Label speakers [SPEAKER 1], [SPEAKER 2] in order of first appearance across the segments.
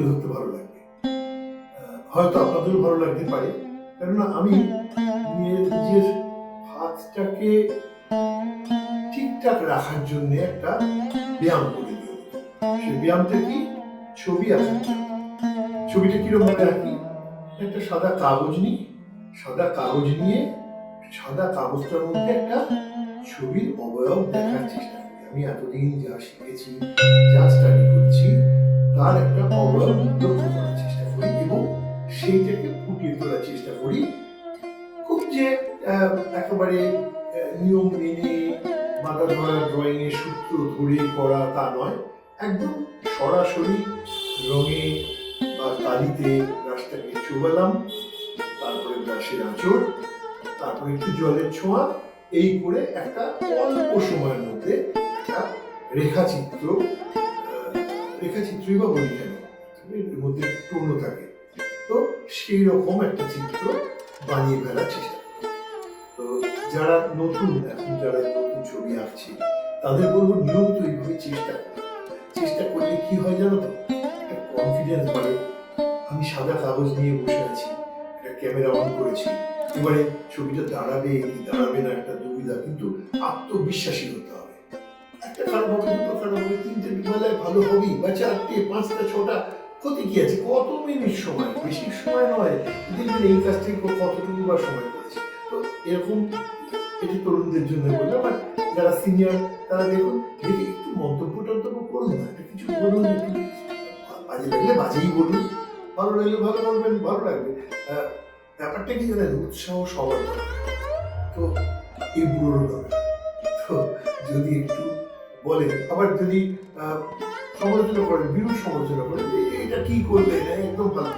[SPEAKER 1] ধরতে ভালো লাগবে, হয়তো আপনাদেরও ভালো লাগতে পারে। কেননা আমি নিজের হাতটাকে ঠিকঠাক রাখার জন্য একটা ব্যায়াম করে দিই। সেই ব্যায়ামটা কি? ছবি আঁকা। ছবিটা কিরকম ভাবে আঁকি? একটা সাদা কাগজ নিই, সাদা কাগজ নিয়ে সাদা কাগজটার মধ্যে একটা ছবির অবয়ব দেখার চেষ্টা করি। আমি এতদিন যা শিখেছি, যা স্টাডি করেছি, তার একটা অবয়ব লক্ষ্য করার চেষ্টা করি এবং সেইটাকে ফুটিয়ে তোলার চেষ্টা করি। খুব যে একেবারে নিয়ম মেনে মাথা ধরা ড্রয়িং এর সূত্র ধরে করা তা নয়, একদম সরাসরি রঙে বা কালিতে ব্রাশটাকে চুবালাম, তারপরে ব্রাশের আঁচড়, তারপরে একটু জলের ছোঁয়া, এই করে একটা অল্প সময়ের মধ্যে একটা রেখাচিত্রই বা বলি কেন, এর মধ্যে টোনও থাকে, তো সেই রকম একটা চিত্র বানিয়ে ফেলার চেষ্টা করি। তো যারা নতুন ছবি আঁকছে তাদের বলবো নিয়মিত এইভাবে চেষ্টা করলে কি হয় জানো তো, একটা কনফিডেন্স বাড়ে। আমি সাদা কাগজ নিয়ে বসে আছি, একটা ক্যামেরা অন করেছি, এবারে ছবিটা দাঁড়াবে কি দাঁড়াবে না একটা দুবিধা, কিন্তু আত্মবিশ্বাসী হতে হবে। একটা খারাপ হবে, দুটো খারাপ হবে, তিনটে বেলায় ভালো হবেই, বা চারটে, পাঁচটা, ছটা, ক্ষতি কি আছে? কত মিনিট সময়, বেশি সময় নয়, দেখবেন এই কাজ থেকে কতটুকু বা সময় করেছে। তো এরকম, এটি তরুণদের জন্য বললাম। আর যারা সিনিয়র তারা দেখুন, দেখি একটু মন্তব্য করুন না, একটা কিছু বলুন, একটু বাজে লাগলে বাজেই বলুন, ভালো লাগলে ভালো বলবেন, ভালো লাগবে। ব্যাপারটা কি জানেন, উৎসাহ সবার দরকার, তো এই বুড়োরও দরকার। তো যদি একটু বলেন, আবার যদি সমালোচনা করেন, বিরূপ সমালোচনা করেন, এটা কি করলে, এটা একদম ভালো,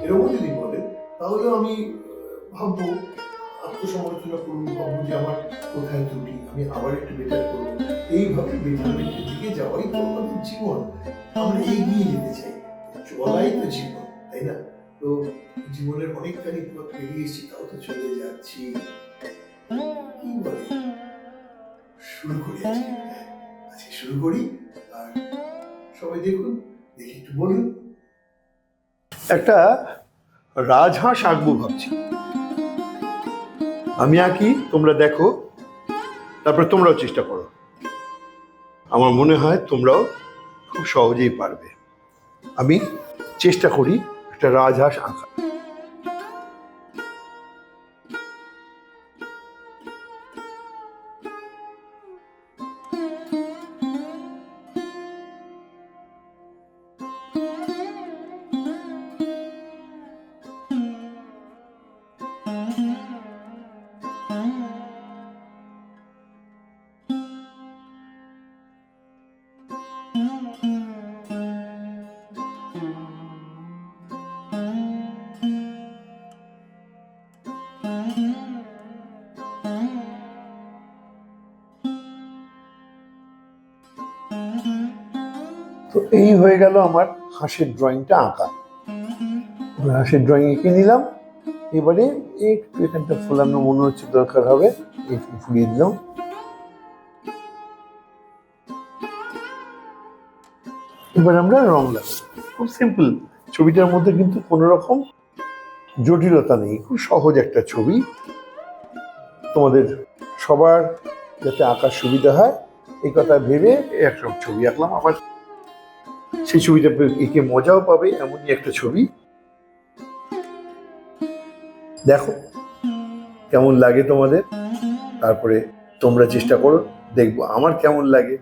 [SPEAKER 1] এরকম যদি বলেন, তাহলে আমি ভাববো, আত্মসমালোচনা করবো, ভাববো যে আমার কোথায় ত্রুটি, আমি আবার একটু বেটার করবো। এইভাবে বেটারমেন্টের দিকে যাওয়াই তো আমাদের জীবন। আমরা এগিয়ে যেতে চাই, চলাই তো জীবন, তাই না? তো জীবনের অনেকখানি পথ পেরিয়ে এসেছি, তাও তো চলে যাচ্ছি। কি বলে, শুরু করি আজকে শুরু করি। আর সবাই দেখুন, দেখি একটু বলুন। একটা রাজহাঁস আঁকবো ভাবছি, আমি আঁকি, তোমরা দেখো, তারপরে তোমরাও চেষ্টা করো। আমার মনে হয় তোমরাও খুব সহজেই পারবে। আমি চেষ্টা করি একটা রাজহাঁস আঁকা। তো এই হয়ে গেল আমার হাঁসের ড্রয়িংটা আঁকা। হাঁসের ড্রয়িং এঁকে নিলাম। এবারে একটু এখানটা ফোলানো মনে হচ্ছে দরকার হবে, একটু ফুলিয়ে দিলাম। এবার আমরা রং লাগাবো, খুব সিম্পল। ছবিটার মধ্যে কিন্তু কোনো রকম জটিলতা নেই, খুব সহজ একটা ছবি। তোমাদের সবার যাতে আঁকার সুবিধা হয় এই কথা ভেবে একরকম ছবি আঁকলাম। আবার সেই ছবিটা এঁকে মজাও পাবে, এমনই একটা ছবি। দেখো কেমন লাগে তোমাদের, তারপরে তোমরা চেষ্টা করো, দেখবো আমার কেমন লাগে।